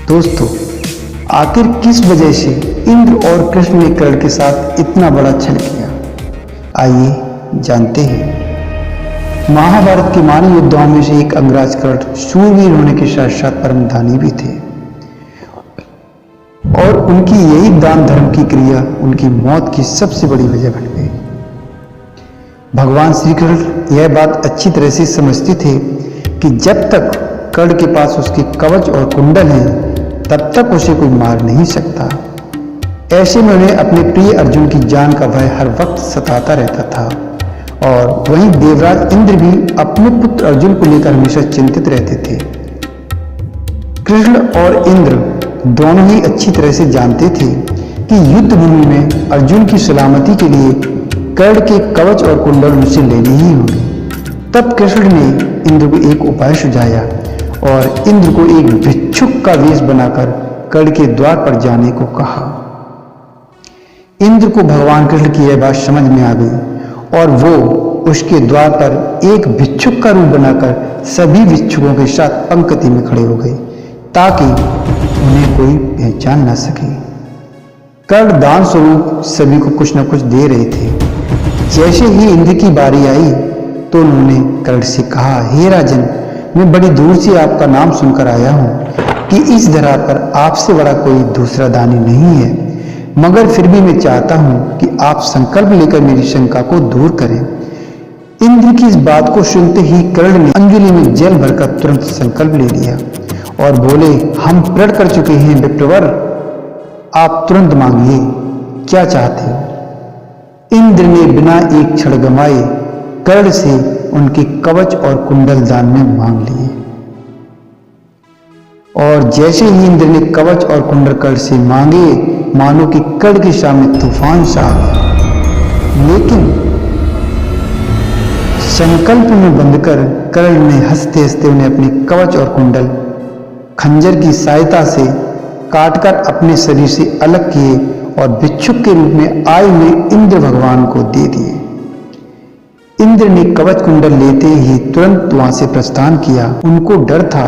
दोस्तों, आखिर किस वजह से इंद्र और कृष्ण ने कर्ण के साथ इतना बड़ा छल किया, आइए जानते हैं। महाभारत के महान योद्धाओं में से एक अंगराज कर्ण शूरवीर होने के साथ साथ परम दानी भी थे और उनकी यही दान धर्म की क्रिया उनकी मौत की सबसे बड़ी वजह बन गई। भगवान श्री कृष्ण यह बात अच्छी तरह से समझते थे कि जब तक कर्ण के पास उसके कवच और कुंडल हैं तब तक उसे कोई मार नहीं सकता। ऐसे में उन्हें अपने प्रिय अर्जुन की जान का भय हर वक्त सताता रहता था और वहीं देवराज इंद्र भी अपने पुत्र अर्जुन को लेकर हमेशा चिंतित रहते थे। कृष्ण और इंद्र दोनों ही अच्छी तरह से जानते थे कि युद्ध भूमि में अर्जुन की सलामती के लिए कर्ण के कवच और कुंडल उनसे लेने ही होंगे। तब कृष्ण ने इंद्र को एक उपाय सुझाया और इंद्र को एक भिक्षुक का वेश बनाकर कर्ण के द्वार पर जाने को कहा। इंद्र को भगवान कृष्ण की यह बात समझ में आ गई और वो उसके द्वार पर एक भिक्षुक का रूप बनाकर सभी भिक्षुकों के साथ पंक्ति में खड़े हो गए ताकि उन्हें कोई पहचान न सके। कर्ण दान स्वरूप सभी को कुछ न कुछ दे रहे थे। जैसे ही इंद्र की बारी आई तो उन्होंने कर्ण से कहा, हे राजन, मैं बड़ी दूर से आपका नाम सुनकर आया हूँ कि इस धरा पर आपसे बड़ा कोई दूसरा दानी नहीं है, मगर फिर भी मैं चाहता हूँ कि आप संकल्प लेकर मेरी शंका को दूर करें। इंद्र की इस बात को सुनते ही कर्ण ने अंजलि में जल भरकर तुरंत संकल्प ले लिया और बोले, हम प्रण कर चुके हैं विप्रवर, आप तुरंत मांगिए, क्या चाहते हो। इंद्र ने बिना एक क्षण गंवाए कर्ण से उनके कवच और कुंडल दान में मांग लिए और जैसे ही इंद्र ने कवच और कुंडल कर्ण से मांगे मानो कि कर्ण के सामने तूफान सा आ गया। लेकिन संकल्प में बंद कर कर्ण ने हंसते हंसते उन्हें अपने कवच और कुंडल खंजर की सहायता से काटकर अपने शरीर से अलग किए और भिक्षुक के रूप में आए हुए इंद्र भगवान को दे दिए। इंद्र ने कवच कुंडल लेते ही तुरंत वहां से प्रस्थान किया। उनको डर था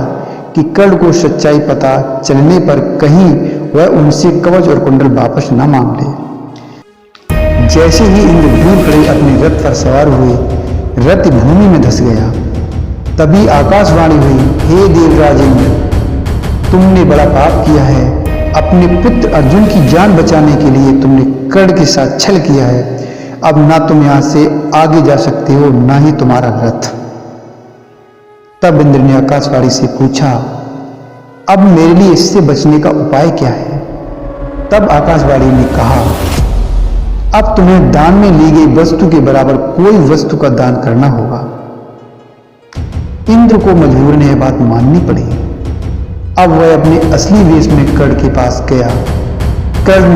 कि कर्ण को सच्चाई पता चलने पर कहीं वह उनसे कवच और कुंडल वापस न मांग ले। जैसे ही इंद्र दूर खड़े अपने रथ पर सवार हुए, रथ भूमि में धंस गया। तभी आकाशवाणी हुई, हे देवराज इंद्र, तुमने बड़ा पाप किया है। अपने पुत्र अर्जुन की जान बचाने के लिए तुमने कर्ण के साथ छल किया है। अब ना तुम यहां से आगे जा सकते हो, ना ही तुम्हारा रथ। तब इंद्र ने आकाशवाणी से पूछा, अब मेरे लिए इससे बचने का उपाय क्या है। तब आकाशवाणी ने कहा, अब तुम्हें दान में ली गई वस्तु के बराबर कोई वस्तु का दान करना होगा। इंद्र को मजबूरन यह बात माननी पड़ी। अब वह अपने असली वेश में कर्ण के पास गया। कर्ण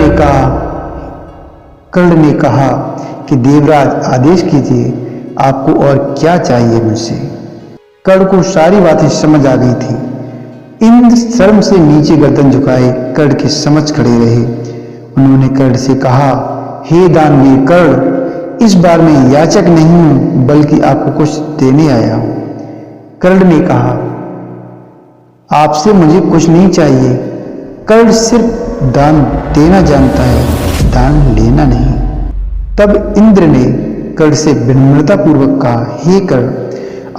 ने कहा कि देवराज, आदेश कीजिए, आपको और क्या चाहिए मुझसे। कर्ण को सारी बातें समझ आ गई थी। इंद्र शर्म से नीचे गर्दन झुकाए कर्ण के समक्ष खड़े रहे। उन्होंने कर्ण से कहा, हे दानवीर कर्ण, इस बार मैं याचक नहीं हूं बल्कि आपको कुछ देने आया हूं। कर्ण ने कहा, आपसे मुझे कुछ नहीं चाहिए। कर्ण सिर्फ दान देना जानता है, दान लेना नहीं। तब इंद्र ने कर्ण से विनम्रता पूर्वक कहा, हे कर्ण,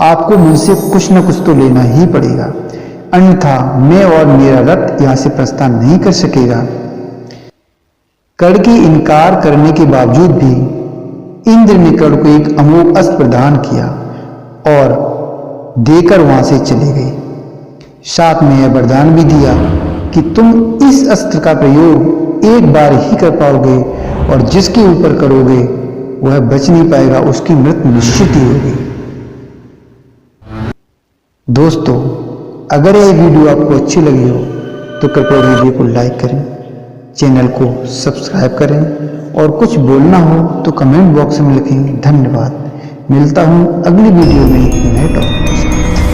आपको मुझसे कुछ न कुछ तो लेना ही पड़ेगा, अन्यथा मैं और मेरा रथ यहां से प्रस्थान नहीं कर सकेगा। कर्ण के इनकार करने के बावजूद भी इंद्र ने कर्ण को एक अमोघ अस्त्र प्रदान किया और देकर वहां से चले गए। साथ में यह वरदान भी दिया कि तुम इस अस्त्र का प्रयोग एक बार ही कर पाओगे और जिसके ऊपर करोगे वह बच नहीं पाएगा, उसकी मृत्यु निश्चित ही होगी। दोस्तों, अगर यह वीडियो आपको अच्छी लगी हो तो कृपया वीडियो को लाइक करें, चैनल को सब्सक्राइब करें और कुछ बोलना हो तो कमेंट बॉक्स में लिखें। धन्यवाद। मिलता हूं अगली वीडियो में नए टॉपिक।